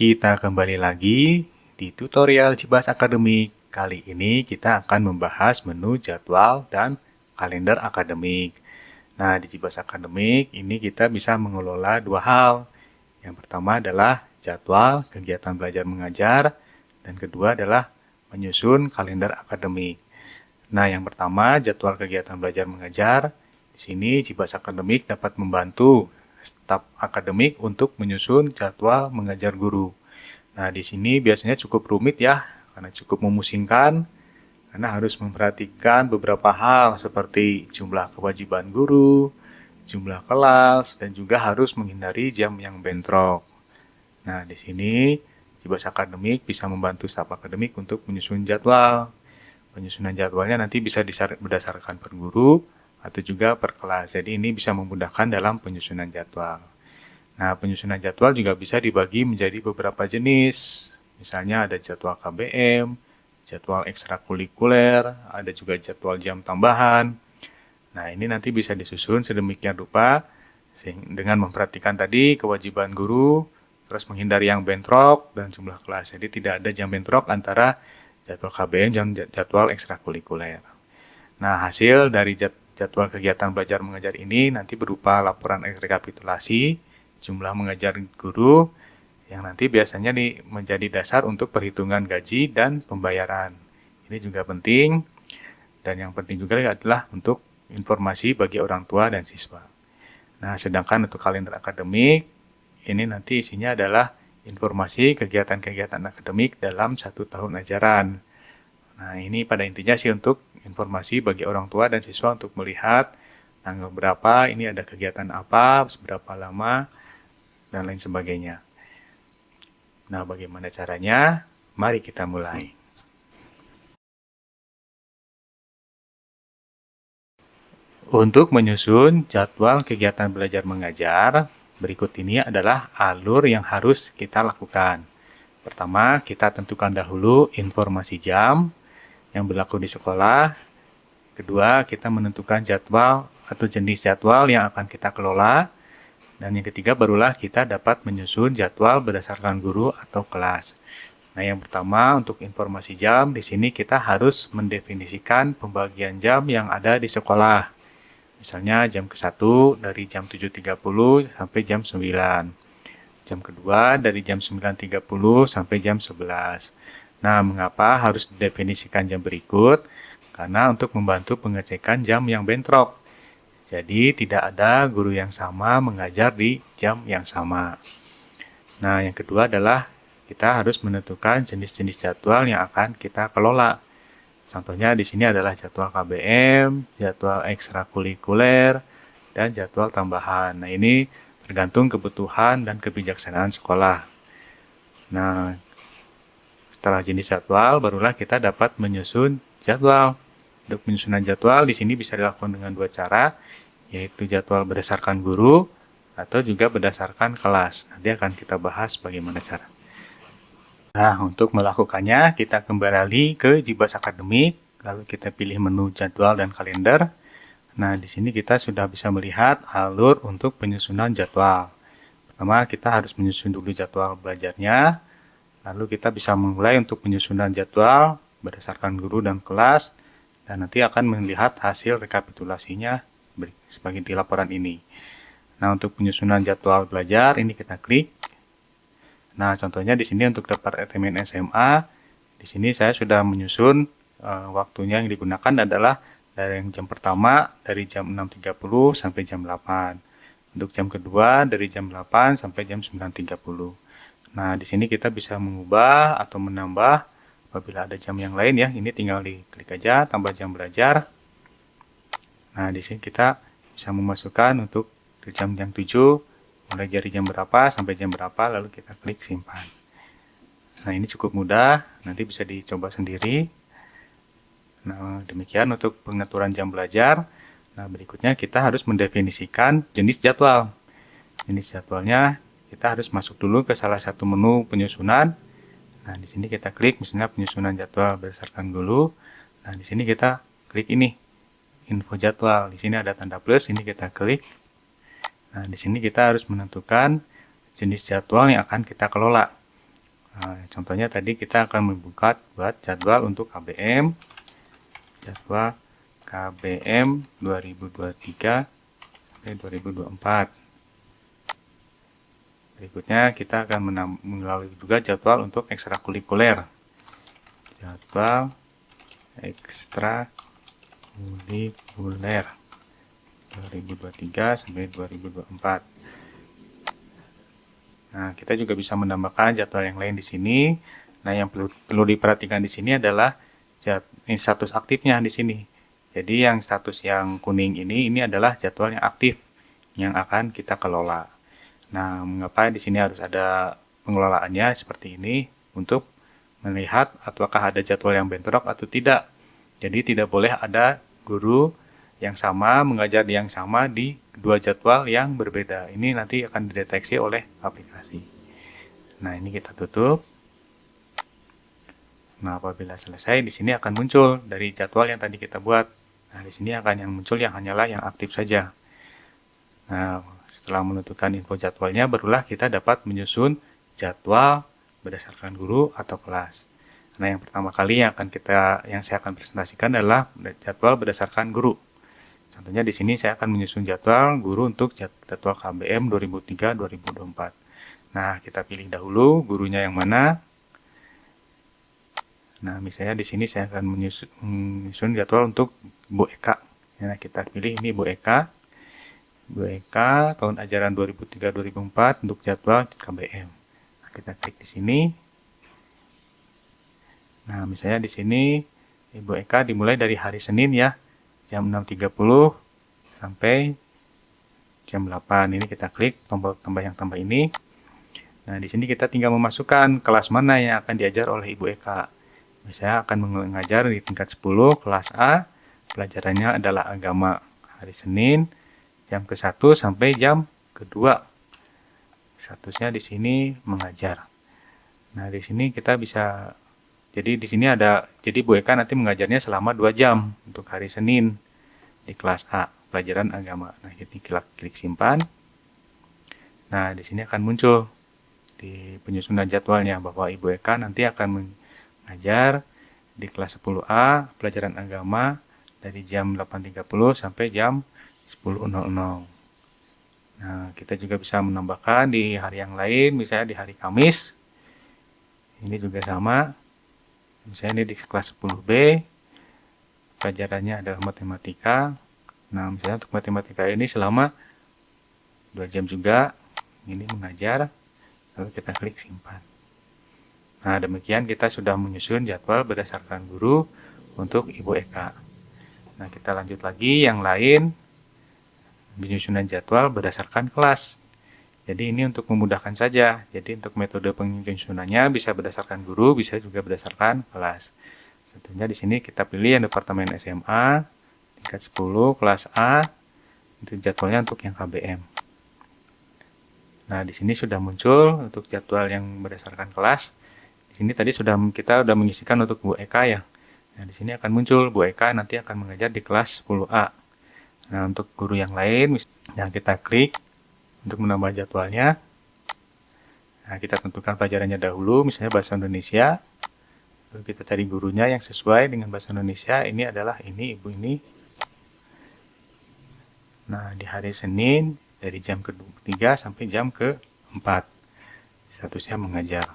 Kita kembali lagi di tutorial Cibas Akademik. Kali ini kita akan membahas menu jadwal dan kalender akademik. Nah, di Cibas Akademik ini kita bisa mengelola dua hal. Yang pertama adalah jadwal kegiatan belajar mengajar, dan kedua adalah menyusun kalender akademik. Nah, yang pertama jadwal kegiatan belajar mengajar. Di sini Cibas Akademik dapat membantu staf akademik untuk menyusun jadwal mengajar guru. Nah, di sini biasanya cukup rumit ya, karena cukup memusingkan, karena harus memperhatikan beberapa hal seperti jumlah kewajiban guru, jumlah kelas, dan juga harus menghindari jam yang bentrok. Nah, di sini Cibas Akademik bisa membantu staf akademik untuk menyusun jadwal. Penyusunan jadwalnya nanti bisa berdasarkan per guru atau juga per kelas. Jadi ini bisa memudahkan dalam penyusunan jadwal. Nah, penyusunan jadwal juga bisa dibagi menjadi beberapa jenis. Misalnya ada jadwal KBM, jadwal ekstrakurikuler, ada juga jadwal jam tambahan. Nah, ini nanti bisa disusun sedemikian rupa dengan memperhatikan tadi kewajiban guru, terus menghindari yang bentrok dan jumlah kelas. Jadi tidak ada jam bentrok antara jadwal KBM dan jadwal ekstrakurikuler. Nah, hasil dari jadwal kegiatan belajar mengajar ini nanti berupa laporan rekapitulasi jumlah mengajar guru yang nanti biasanya menjadi dasar untuk perhitungan gaji dan pembayaran. Ini juga penting, dan yang penting juga adalah untuk informasi bagi orang tua dan siswa. Nah, sedangkan untuk kalender akademik, ini nanti isinya adalah informasi kegiatan-kegiatan akademik dalam 1 tahun ajaran. Nah, ini pada intinya sih untuk informasi bagi orang tua dan siswa untuk melihat tanggal berapa, ini ada kegiatan apa, seberapa lama, dan lain sebagainya. Nah, bagaimana caranya? Mari kita mulai. Untuk menyusun jadwal kegiatan belajar mengajar, berikut ini adalah alur yang harus kita lakukan. Pertama, kita tentukan dahulu informasi jam yang berlaku di sekolah. Kedua, kita menentukan jadwal atau jenis jadwal yang akan kita kelola. Dan yang ketiga, barulah kita dapat menyusun jadwal berdasarkan guru atau kelas. Nah, yang pertama untuk informasi jam, di sini kita harus mendefinisikan pembagian jam yang ada di sekolah. Misalnya jam ke-1 dari jam 7.30 sampai jam 9. Jam kedua dari jam 9.30 sampai jam 11. Nah, mengapa harus didefinisikan jam berikut? Karena untuk membantu pengecekan jam yang bentrok. Jadi, tidak ada guru yang sama mengajar di jam yang sama. Nah, yang kedua adalah kita harus menentukan jenis-jenis jadwal yang akan kita kelola. Contohnya di sini adalah jadwal KBM, jadwal ekstrakurikuler, dan jadwal tambahan. Nah, ini tergantung kebutuhan dan kebijaksanaan sekolah. Nah, setelah jenis jadwal, barulah kita dapat menyusun jadwal. Untuk penyusunan jadwal di sini bisa dilakukan dengan dua cara, yaitu jadwal berdasarkan guru atau juga berdasarkan kelas. Nanti akan kita bahas bagaimana cara. Nah, untuk melakukannya, kita kembali ke Cibas Akademik, lalu kita pilih menu jadwal dan kalender. Nah, di sini kita sudah bisa melihat alur untuk penyusunan jadwal. Pertama, kita harus menyusun dulu jadwal belajarnya. Lalu kita bisa memulai untuk penyusunan jadwal berdasarkan guru dan kelas, dan nanti akan melihat hasil rekapitulasinya sebagai di laporan ini. Nah, untuk penyusunan jadwal belajar, ini kita klik. Nah, contohnya di sini untuk Departemen SMA, di sini saya sudah menyusun waktunya yang digunakan adalah dari yang jam pertama dari jam 6.30 sampai jam 8. Untuk jam kedua dari jam 8 sampai jam 9.30. Nah, di sini kita bisa mengubah atau menambah apabila ada jam yang lain ya. Ini tinggal diklik aja tambah jam belajar. Nah, di sini kita bisa memasukkan untuk di jam 7 mulai dari jam berapa sampai jam berapa, lalu kita klik simpan. Nah, ini cukup mudah, nanti bisa dicoba sendiri. Nah, demikian untuk pengaturan jam belajar. Nah, berikutnya kita harus mendefinisikan jenis jadwal. Jenis jadwalnya kita harus masuk dulu ke salah satu menu penyusunan. Nah, di sini kita klik misalnya penyusunan jadwal berdasarkan guru. Nah, di sini kita klik ini, info jadwal. Di sini ada tanda plus, ini kita klik. Nah, di sini kita harus menentukan jenis jadwal yang akan kita kelola. Nah, contohnya tadi kita akan buat jadwal untuk KBM, jadwal KBM 2023 sampai 2024. Berikutnya kita akan melalui juga jadwal untuk ekstrakurikuler. Jadwal ekstrakurikuler 2023 sampai 2024. Nah, kita juga bisa menambahkan jadwal yang lain di sini. Nah, yang perlu diperhatikan di sini adalah status aktifnya di sini. Jadi yang status yang kuning ini adalah jadwal yang aktif yang akan kita kelola. Nah, mengapa di sini harus ada pengelolaannya seperti ini untuk melihat apakah ada jadwal yang bentrok atau tidak. Jadi tidak boleh ada guru yang sama mengajar yang sama di dua jadwal yang berbeda. Ini nanti akan dideteksi oleh aplikasi. Nah, ini kita tutup. Nah, apabila selesai, di sini akan muncul dari jadwal yang tadi kita buat. Nah, di sini akan yang muncul yang hanyalah yang aktif saja. Nah, setelah menentukan info jadwalnya, barulah kita dapat menyusun jadwal berdasarkan guru atau kelas. Nah, yang pertama kali yang saya akan presentasikan adalah jadwal berdasarkan guru. Contohnya di sini saya akan menyusun jadwal guru untuk jadwal KBM 2003-2024. Nah, kita pilih dahulu gurunya yang mana. Nah, misalnya di sini saya akan menyusun jadwal untuk Bu Eka. Nah, kita pilih ini Bu Eka. Bu Eka tahun ajaran 2003-2004 untuk jadwal KBM. Nah, kita klik di sini. Nah, misalnya di sini Ibu Eka dimulai dari hari Senin ya, jam 6.30 sampai jam 8. Ini kita klik tombol tambah yang tambah ini. Nah, di sini kita tinggal memasukkan kelas mana yang akan diajar oleh Ibu Eka. Saya akan mengajar di tingkat 10, kelas A. Pelajarannya adalah agama. Hari Senin, jam ke-1 sampai jam ke-2. Statusnya di sini mengajar. Nah, di sini kita bisa, jadi di sini ada, jadi Bu Eka nanti mengajarnya selama 2 jam untuk hari Senin di kelas A, pelajaran agama. Nah, kita klik simpan. Nah, di sini akan muncul di penyusunan jadwalnya bahwa Ibu Eka nanti akan mengajar di kelas 10A pelajaran agama dari jam 8.30 sampai jam 10.00. Nah, kita juga bisa menambahkan di hari yang lain, misalnya di hari Kamis. Ini juga sama. Misalnya ini di kelas 10B, pelajarannya adalah matematika. Nah, misalnya untuk matematika ini selama 2 jam juga. Ini mengajar. Lalu kita klik simpan. Nah, demikian kita sudah menyusun jadwal berdasarkan guru untuk Ibu Eka. Nah, kita lanjut lagi yang lain. Penyusunan jadwal berdasarkan kelas. Jadi ini untuk memudahkan saja. Jadi untuk metode penyusunannya bisa berdasarkan guru, bisa juga berdasarkan kelas. Contohnya di sini kita pilih yang departemen SMA, tingkat 10, kelas A. Itu jadwalnya untuk yang KBM. Nah, di sini sudah muncul untuk jadwal yang berdasarkan kelas. Di sini tadi kita sudah mengisikan untuk Bu Eka ya. Nah, di sini akan muncul Bu Eka nanti akan mengajar di kelas 10A. Nah, untuk guru yang lain, yang kita klik untuk menambah jadwalnya. Nah, kita tentukan pelajarannya dahulu, misalnya bahasa Indonesia. Lalu kita cari gurunya yang sesuai dengan bahasa Indonesia. Ini adalah ini, Ibu ini. Nah, di hari Senin, dari jam ke-3 sampai jam ke-4. Statusnya mengajar.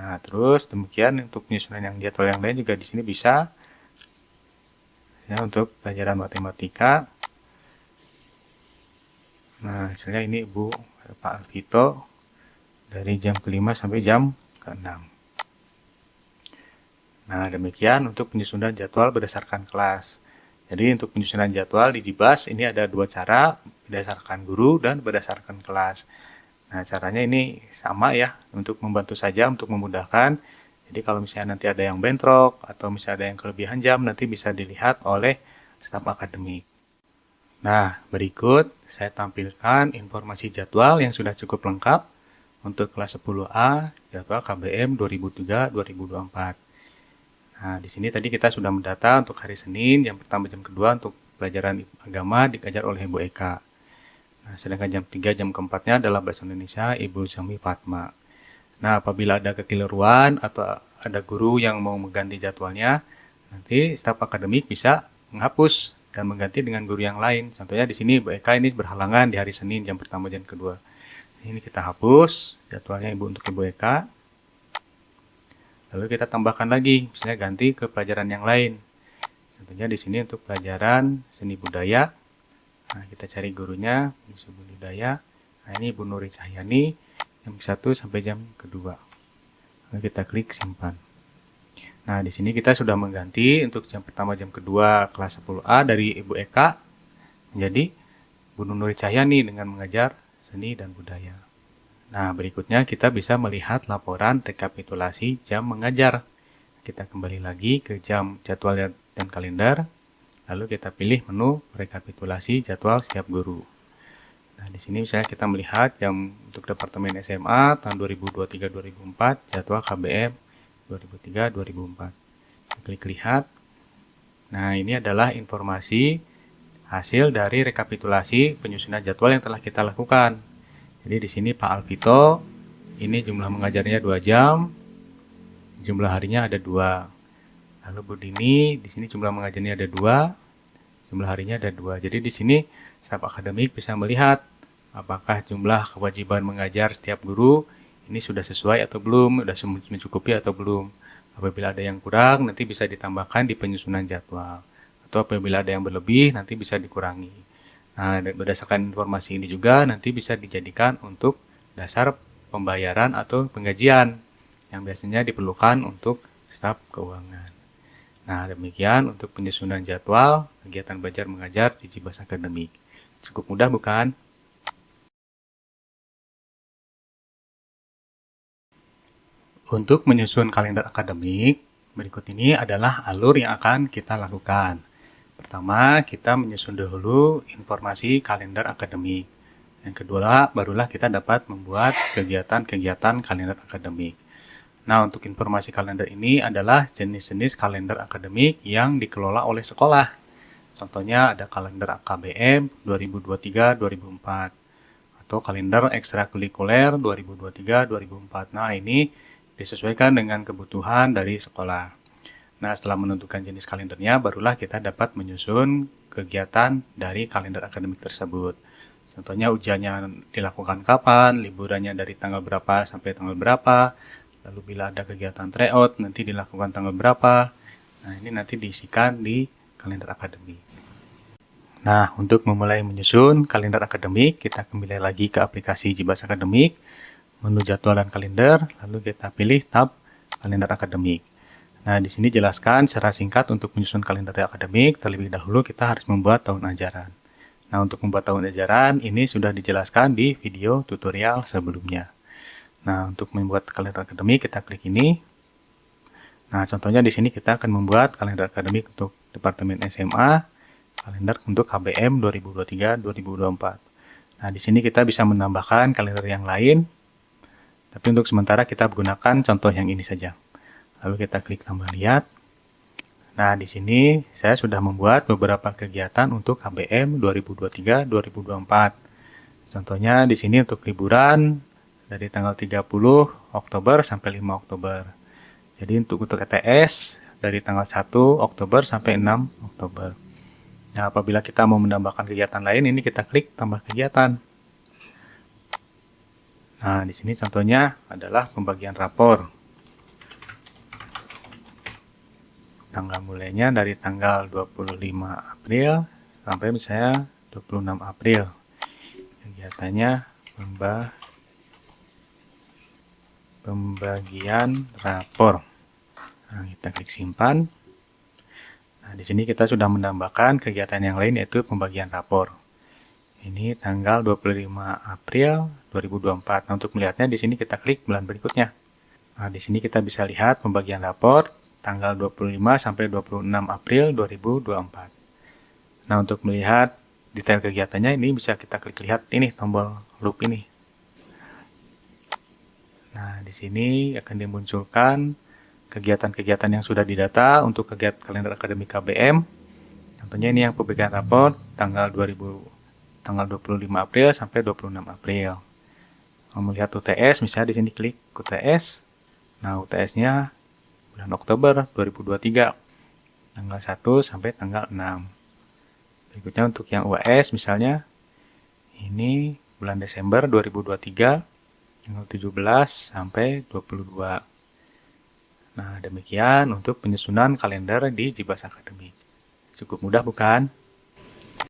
Nah, terus demikian untuk penyusunan yang jadwal yang lain juga di sini bisa. Ya, untuk pelajaran matematika. Nah, misalnya ini Ibu Pak Alvito dari jam ke-5 sampai jam ke-6. Nah, demikian untuk penyusunan jadwal berdasarkan kelas. Jadi untuk penyusunan jadwal di Jibas ini ada 2 cara, berdasarkan guru dan berdasarkan kelas. Nah, caranya ini sama ya, untuk membantu saja, untuk memudahkan. Jadi kalau misalnya nanti ada yang bentrok atau misalnya ada yang kelebihan jam, nanti bisa dilihat oleh staf akademik. Nah, berikut saya tampilkan informasi jadwal yang sudah cukup lengkap untuk kelas 10A, jadwal KBM 2003-2024. Nah, di sini tadi kita sudah mendata untuk hari Senin, jam pertama jam kedua untuk pelajaran agama diajar oleh Ibu Eka. Nah, sedangkan jam 3 jam keempatnya adalah bahasa Indonesia Ibu Zami Fatma. Nah, apabila ada kekeliruan atau ada guru yang mau mengganti jadwalnya, nanti staf akademik bisa menghapus dan mengganti dengan guru yang lain. Contohnya di sini Bu Eka ini berhalangan di hari Senin jam pertama jam kedua. Ini kita hapus jadwalnya untuk Ibu Eka. Lalu kita tambahkan lagi, misalnya ganti ke pelajaran yang lain. Contohnya di sini untuk pelajaran seni budaya. Nah, kita cari gurunya, seni budaya. Nah, ini Ibu Nuri Cahyani, jam 1 sampai jam kedua. Lalu kita klik simpan. Nah, di sini kita sudah mengganti untuk jam pertama jam kedua kelas 10A dari Ibu Eka menjadi Bu Nuri Cahyani dengan mengajar seni dan budaya. Nah, berikutnya kita bisa melihat laporan rekapitulasi jam mengajar. Kita kembali lagi ke jam jadwal dan kalender, lalu kita pilih menu rekapitulasi jadwal setiap guru. Nah, di sini misalnya kita melihat jam untuk Departemen SMA tahun 2023-2004, jadwal KBM 2003-2004. Klik lihat. Nah, ini adalah informasi hasil dari rekapitulasi penyusunan jadwal yang telah kita lakukan. Jadi di sini Pak Alvito, ini jumlah mengajarnya 2 jam, jumlah harinya ada 2. Lalu Bu Dini, di sini jumlah mengajarnya ada 2, jumlah harinya ada 2. Jadi di sini staf akademik bisa melihat apakah jumlah kewajiban mengajar setiap guru ini sudah sesuai atau belum, sudah mencukupi atau belum. Apabila ada yang kurang, nanti bisa ditambahkan di penyusunan jadwal. Atau apabila ada yang berlebih, nanti bisa dikurangi. Nah, berdasarkan informasi ini juga nanti bisa dijadikan untuk dasar pembayaran atau penggajian yang biasanya diperlukan untuk staf keuangan. Nah, demikian untuk penyusunan jadwal kegiatan belajar mengajar di Cibas Akademik. Cukup mudah bukan? Untuk menyusun kalender akademik, berikut ini adalah alur yang akan kita lakukan. Pertama, kita menyusun dahulu informasi kalender akademik. Yang kedua, barulah kita dapat membuat kegiatan-kegiatan kalender akademik. Nah, untuk informasi kalender ini adalah jenis-jenis kalender akademik yang dikelola oleh sekolah. Contohnya ada kalender KBM 2023-2004 atau kalender ekstrakurikuler 2023-2004. Nah, ini disesuaikan dengan kebutuhan dari sekolah. Nah, setelah menentukan jenis kalendernya, barulah kita dapat menyusun kegiatan dari kalender akademik tersebut. Contohnya ujiannya dilakukan kapan, liburannya dari tanggal berapa sampai tanggal berapa, lalu bila ada kegiatan tryout nanti dilakukan tanggal berapa. Nah, ini nanti diisikan di kalender akademik. Nah, untuk memulai menyusun kalender akademik, kita kembali lagi ke aplikasi Cibas Akademik, menu jadwal dan kalender, lalu kita pilih tab kalender akademik. Nah, di sini jelaskan secara singkat untuk menyusun kalender akademik, terlebih dahulu kita harus membuat tahun ajaran. Nah, untuk membuat tahun ajaran ini sudah dijelaskan di video tutorial sebelumnya. Nah, untuk membuat kalender akademik kita klik ini. Nah, contohnya di sini kita akan membuat kalender akademik untuk Departemen SMA, kalender untuk KBM 2023-2024. Nah, di sini kita bisa menambahkan kalender yang lain, tapi untuk sementara kita gunakan contoh yang ini saja. Lalu kita klik tambah lihat. Nah, di sini saya sudah membuat beberapa kegiatan untuk KBM 2023-2024. Contohnya di sini untuk liburan dari tanggal 30 Oktober sampai 5 Oktober. Jadi untuk ETS dari tanggal 1 Oktober sampai 6 Oktober. Nah, apabila kita mau menambahkan kegiatan lain, ini kita klik tambah kegiatan. Nah, di sini contohnya adalah pembagian rapor. Tanggal mulainya dari tanggal 25 April sampai misalnya 26 April. Kegiatannya pembagian rapor. Nah, kita klik simpan. Nah, di sini kita sudah menambahkan kegiatan yang lain yaitu pembagian rapor. Ini tanggal 25 April 2024. Nah, untuk melihatnya di sini kita klik bulan berikutnya. Nah, di sini kita bisa lihat pembagian rapor tanggal 25 sampai 26 April 2024. Nah, untuk melihat detail kegiatannya ini bisa kita klik lihat ini tombol loop ini. Nah, di sini akan dimunculkan kegiatan-kegiatan yang sudah didata untuk kegiatan kalender akademik KBM. Contohnya ini yang pembagian rapor tanggal 25 April sampai 26 April. Mau melihat UTS, misalnya di sini klik UTS. Nah, UTS-nya bulan Oktober 2023, tanggal 1 sampai tanggal 6. Berikutnya untuk yang UAS misalnya, ini bulan Desember 2023, tanggal 17 sampai 22. Nah, demikian untuk penyusunan kalender di Jibas Academy. Cukup mudah bukan?